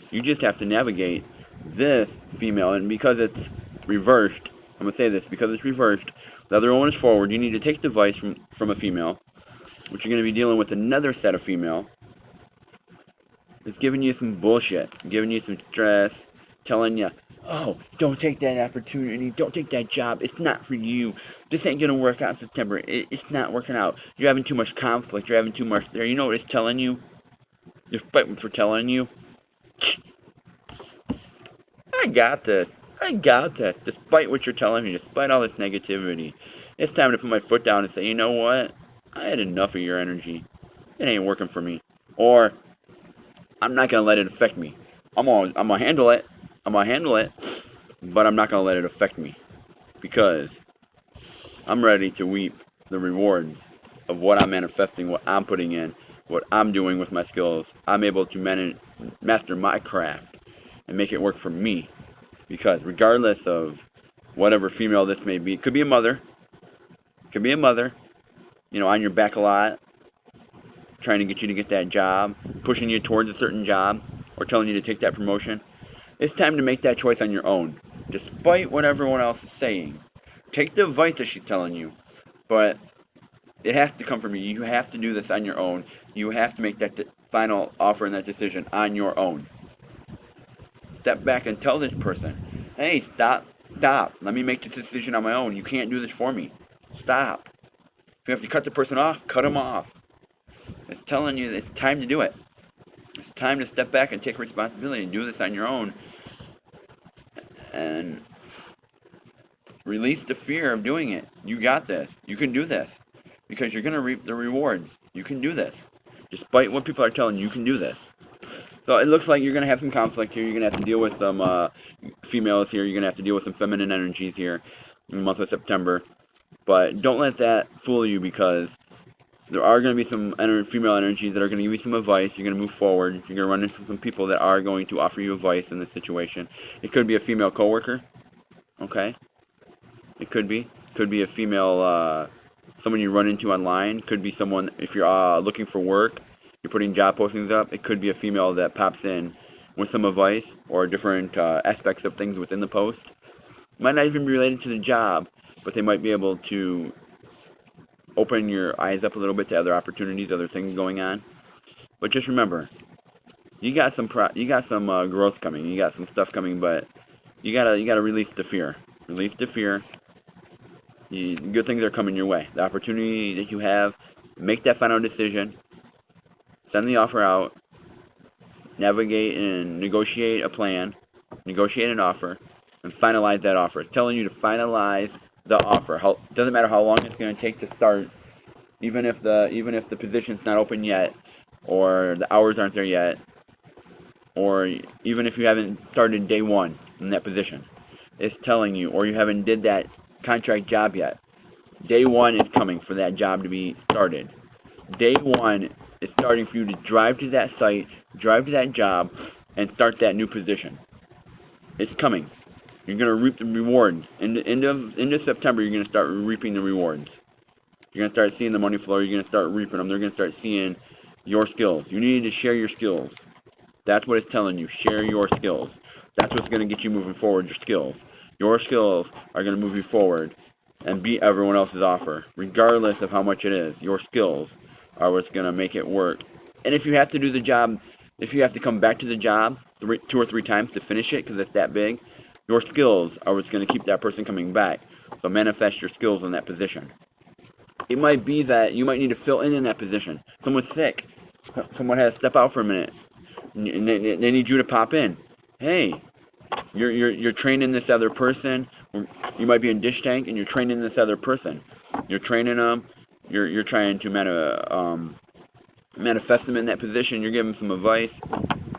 You just have to navigate this female, and because it's reversed, I'm going to say this, because it's reversed, the other one is forward. You need to take the advice from a female, which you're going to be dealing with another set of female. It's giving you some bullshit, giving you some stress, telling you, oh, don't take that opportunity, don't take that job, it's not for you, this ain't gonna work out in September, it's not working out, you're having too much conflict, you're having too much there. You know what it's telling you? Despite for telling you, I got this, despite what you're telling me, despite all this negativity, it's time to put my foot down and say, you know what, I had enough of your energy, it ain't working for me, or I'm not gonna let it affect me. I'm gonna handle it, but I'm not gonna let it affect me because I'm ready to reap the rewards of what I'm manifesting, what I'm putting in, what I'm doing with my skills. I'm able to master my craft and make it work for me because regardless of whatever female this may be, it could be a mother, on your back a lot, trying to get you to get that job, pushing you towards a certain job, or telling you to take that promotion. It's time to make that choice on your own, despite what everyone else is saying. Take the advice that she's telling you, but it has to come from you. You have to do this on your own. You have to make that final offer and that decision on your own. Step back and tell this person, hey, stop. Let me make this decision on my own. You can't do this for me. Stop. If you have to cut the person off, cut them off. It's telling you that it's time to do it. It's time to step back and take responsibility and do this on your own. And release the fear of doing it. You got this. You can do this. Because you're going to reap the rewards. You can do this. Despite what people are telling you, you can do this. So it looks like you're going to have some conflict here. You're going to have to deal with some females here. You're going to have to deal with some feminine energies here in the month of September. But don't let that fool you because there are going to be some female energies that are going to give you some advice. You're going to move forward. You're going to run into some people that are going to offer you advice in this situation. It could be a female coworker. Okay? It could be. Could be a female, someone you run into online. Could be someone, if you're looking for work, you're putting job postings up. It could be a female that pops in with some advice or different aspects of things within the post. Might not even be related to the job, but they might be able to open your eyes up a little bit to other opportunities, other things going on. But just remember, you got some growth coming. You got some stuff coming, but You gotta release the fear. Release the fear. Good things are coming your way. The opportunity that you have, make that final decision. Send the offer out. Navigate and negotiate a plan. Negotiate an offer, and finalize that offer. It's telling you to finalize the offer. Doesn't matter how long it's going to take to start, even if the position's not open yet, or the hours aren't there yet, or even if you haven't started day one in that position. It's telling you, or you haven't did that contract job yet. Day one is coming for that job to be started. Day one is starting for you to drive to that site, drive to that job, and start that new position. It's coming. You're going to reap the rewards. In the end of September, you're going to start reaping the rewards. You're going to start seeing the money flow. You're going to start reaping them. They're going to start seeing your skills. You need to share your skills. That's what it's telling you. Share your skills. That's what's going to get you moving forward, your skills. Your skills are going to move you forward and beat everyone else's offer, regardless of how much it is. Your skills are what's going to make it work. And if you have to do the job, if you have to come back to the job 2 or 3 times to finish it because it's that big, your skills are what's going to keep that person coming back. So manifest your skills in that position. It might be that you might need to fill in that position. Someone's sick. Someone has to step out for a minute. And they need you to pop in. Hey, you're training this other person. You might be in dish tank and you're training this other person. You're training them. You're trying to manifest them in that position. You're giving them some advice.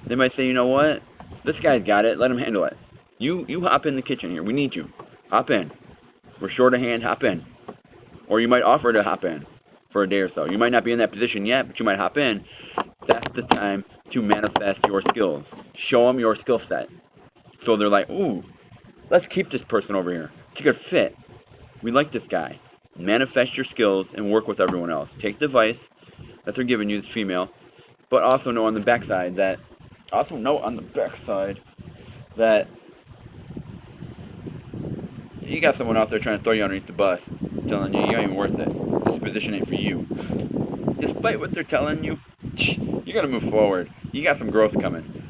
They might say, you know what? This guy's got it. Let him handle it. You hop in the kitchen here. We need you. Hop in. We're short of hand. Hop in. Or you might offer to hop in for a day or so. You might not be in that position yet, but you might hop in. That's the time to manifest your skills. Show them your skill set. So they're like, ooh, let's keep this person over here. It's a good fit. We like this guy. Manifest your skills and work with everyone else. Take the advice that they're giving you, this female, but also know on the backside that you got someone out there trying to throw you underneath the bus, telling you you ain't even worth it. This position ain't for you. Despite what they're telling you, you gotta move forward. You got some growth coming.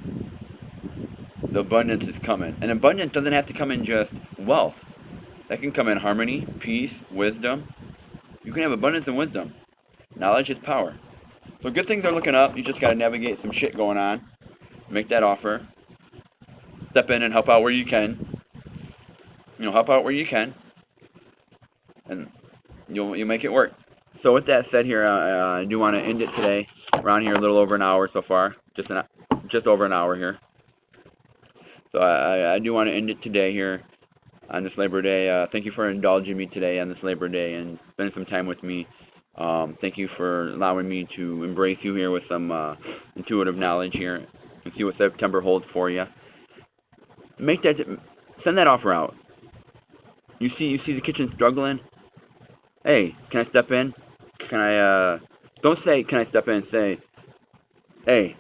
The abundance is coming. And abundance doesn't have to come in just wealth. That can come in harmony, peace, wisdom. You can have abundance and wisdom. Knowledge is power. So good things are looking up. You just gotta navigate some shit going on. Make that offer. Step in and help out where you can. Help out where you can. And you'll make it work. So with that said here, I do want to end it today. We're on here a little over an hour so far. Just over an hour here. So I do want to end it today here on this Labor Day. Thank you for indulging me today on this Labor Day and spending some time with me. Thank you for allowing me to embrace you here with some intuitive knowledge here and see what September holds for you. Send that offer out. You see the kitchen struggling? Hey, can I step in? Don't say, can I step in? Say, hey,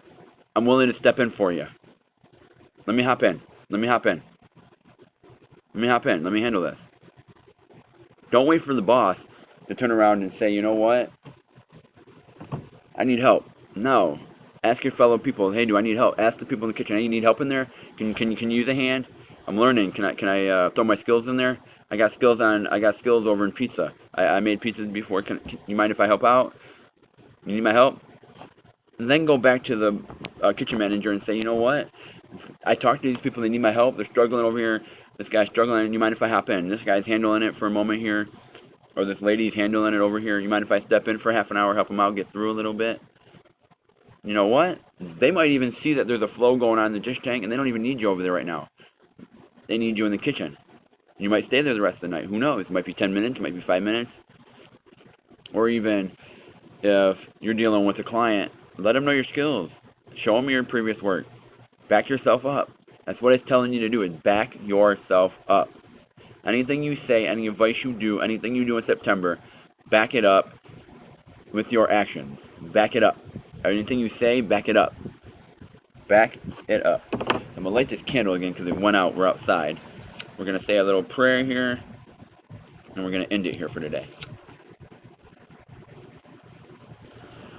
I'm willing to step in for you. Let me hop in. Let me handle this. Don't wait for the boss to turn around and say, you know what? I need help. No. Ask your fellow people, hey, do I need help? Ask the people in the kitchen, hey, you need help in there? Can you use a hand? I'm learning. Can I throw my skills in there? I got skills over in pizza. I made pizzas before. Can you mind if I help out? You need my help? And then go back to the kitchen manager and say, you know what? I talked to these people. They need my help. They're struggling over here. This guy's struggling. You mind if I hop in? This guy's handling it for a moment here. Or this lady's handling it over here. You mind if I step in for half an hour, help them out, get through a little bit? You know what? They might even see that there's a flow going on in the dish tank, and they don't even need you over there right now. They need you in the kitchen. You might stay there the rest of the night. Who knows? It might be 10 minutes. It might be 5 minutes. Or even if you're dealing with a client, let them know your skills. Show them your previous work. Back yourself up. That's what it's telling you to do, is back yourself up. Anything you say, any advice you do, anything you do in September, back it up with your actions. Back it up. Anything you say, back it up. Back it up. I'm going to light this candle again because it went out. We're outside. We're going to say a little prayer here, and we're going to end it here for today.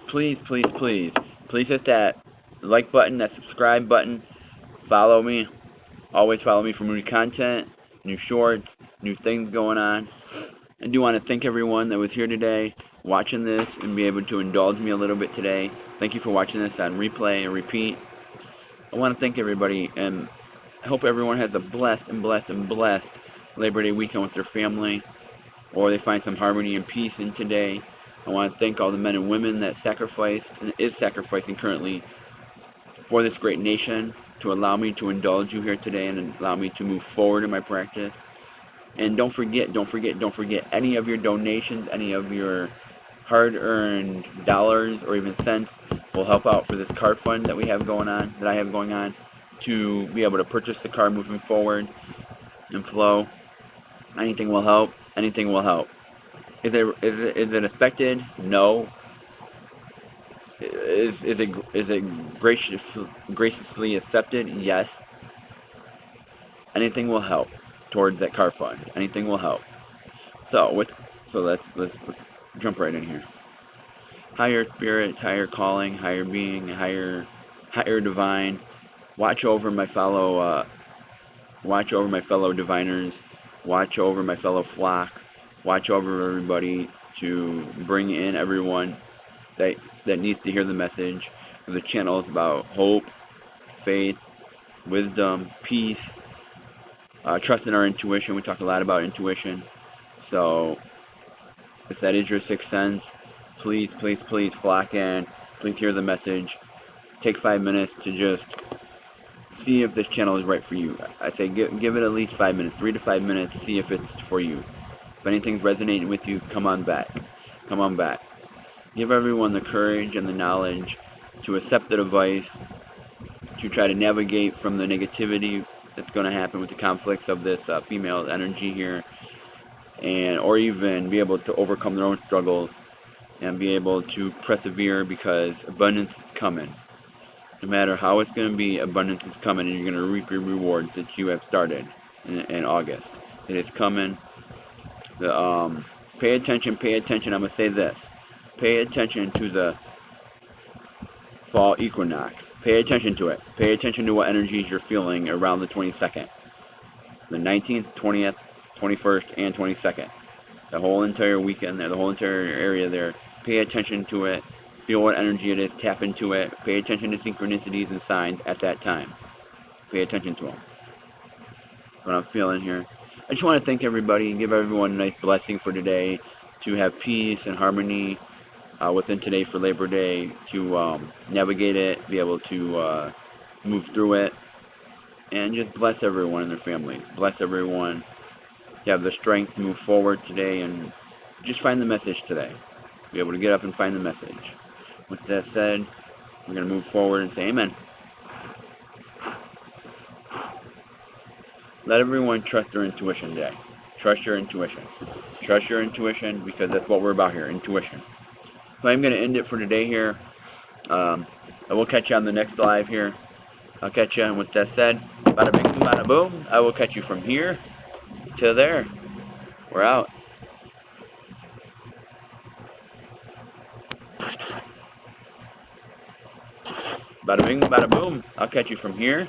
Please, please, please, please hit that like button, that subscribe button. Follow me. Always follow me for new content, new shorts, new things going on. I do want to thank everyone that was here today, watching this, and be able to indulge me a little bit today. Thank you for watching this on replay and repeat. I want to thank everybody, and I hope everyone has a blessed Labor Day weekend with their family, or they find some harmony and peace in today. I want to thank all the men and women that sacrificed and is sacrificing currently for this great nation to allow me to indulge you here today and allow me to move forward in my practice. And don't forget, any of your donations, any of your hard-earned dollars or even cents will help out for this car fund that we have going on, that I have going on, to be able to purchase the car moving forward and flow. Anything will help. Anything will help. Is it expected? No. Is it graciously accepted? Yes. Anything will help towards that car fund. Anything will help. So let's jump right in here. Higher spirit, higher calling, higher being, higher divine. Watch over my fellow diviners. Watch over my fellow flock. Watch over everybody to bring in everyone that needs to hear the message. The channel is about hope, faith, wisdom, peace, trust in our intuition. We talk a lot about intuition. So if that is your sixth sense, please flock in. Please hear the message. Take 5 minutes to just see if this channel is right for you. I say give it at least 5 minutes, 3 to 5 minutes, see if it's for you. If anything's resonating with you, come on back. Come on back. Give everyone the courage and the knowledge to accept the advice, to try to navigate from the negativity that's going to happen with the conflicts of this female energy here, and or even be able to overcome their own struggles and be able to persevere, because abundance is coming. No matter how it's going to be, abundance is coming, and you're going to reap your rewards that you have started in August. It is coming. Pay attention. I'm going to say this. Pay attention to the fall equinox. Pay attention to it. Pay attention to what energies you're feeling around the 22nd. The 19th, 20th, 21st, and 22nd. The whole entire weekend there, the whole entire area there. Pay attention to it. Feel what energy it is. Tap into it. Pay attention to synchronicities and signs at that time. Pay attention to them. What I'm feeling here. I just want to thank everybody and give everyone a nice blessing for today, to have peace and harmony within today for Labor Day, to navigate it, be able to move through it, and just bless everyone and their families. Bless everyone to have the strength to move forward today and just find the message today. Be able to get up and find the message. With that said, we're going to move forward and say amen. Let everyone trust their intuition today. Trust your intuition. Trust your intuition, because that's what we're about here, intuition. So I'm going to end it for today here. I will catch you on the next live here. I'll catch you, and with that said, bada bing, bada boom. I will catch you from here to there. We're out. Bada bing, bada boom. I'll catch you from here